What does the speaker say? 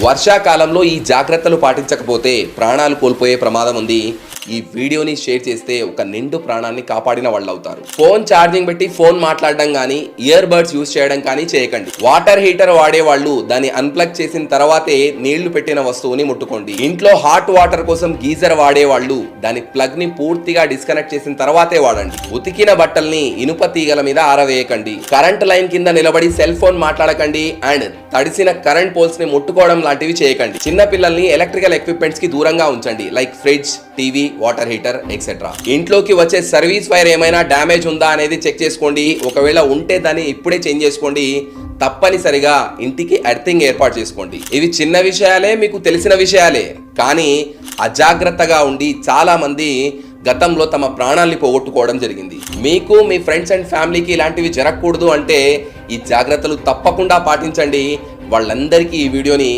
వర్షాకాలంలో ఈ జాగ్రత్తలు పాటించకపోతే ప్రాణాలు కోల్పోయే ప్రమాదం ఉంది. ఈ వీడియోని షేర్ చేస్తే ఒక నిండు ప్రాణాన్ని కాపాడిన వాళ్ళు అవుతారు. ఫోన్ ఛార్జింగ్ పెట్టి ఫోన్ మాట్లాడడం కానీ ఇయర్ బడ్స్ యూజ్ చేయడం కానీ చేయకండి. వాటర్ హీటర్ వాడే వాళ్ళు దాన్ని అన్ప్లగ్ చేసిన తర్వాతే నీళ్లు పెట్టిన వస్తువుని ముట్టుకోండి. ఇంట్లో హాట్ వాటర్ కోసం గీజర్ వాడే వాళ్ళు దాని ప్లగ్ ని పూర్తిగా డిస్కనెక్ట్ చేసిన తర్వాతే వాడండి. ఉతికిన బట్టల్ని ఇనుప తీగల మీద ఆరవేయకండి. కరెంట్ లైన్ కింద నిలబడి సెల్ ఫోన్ మాట్లాడకండి. అండ్ తడిసిన కరెంట్ పోల్స్ ని ముట్టుకోవడం లాంటివి చేయకండి. చిన్న పిల్లల్ని ఎలక్ట్రికల్ ఎక్విప్మెంట్స్ కి దూరంగా ఉంచండి. Like fridge, TV, water heater etcetera. ఇంట్లోకి వచ్చే సర్వీస్ వైర్ ఏమైనా డ్యామేజ్ ఉందా అనేది చెక్ చేసుకోండి. ఒకవేళ ఉంటే దాన్ని ఇప్పుడే చేంజ్ చేసుకోండి. తప్పనిసరిగా ఇంటికి ఎర్తింగ్ ఏర్పాటు చేసుకోండి. ఇవి చిన్న విషయాలే, మీకు తెలిసిన విషయాలే, కానీ అజాగ్రత్తగా ఉండి చాలా మంది గతంలో తమ ప్రాణాల్ని పోగొట్టుకోవడం జరిగింది. మీకు మీ ఫ్రెండ్స్ అండ్ ఫ్యామిలీకి ఇలాంటివి జరగకూడదు అంటే ఈ జాగ్రత్తలు తప్పకుండా పాటించండి. వాళ్ళందరికీ ఈ వీడియోని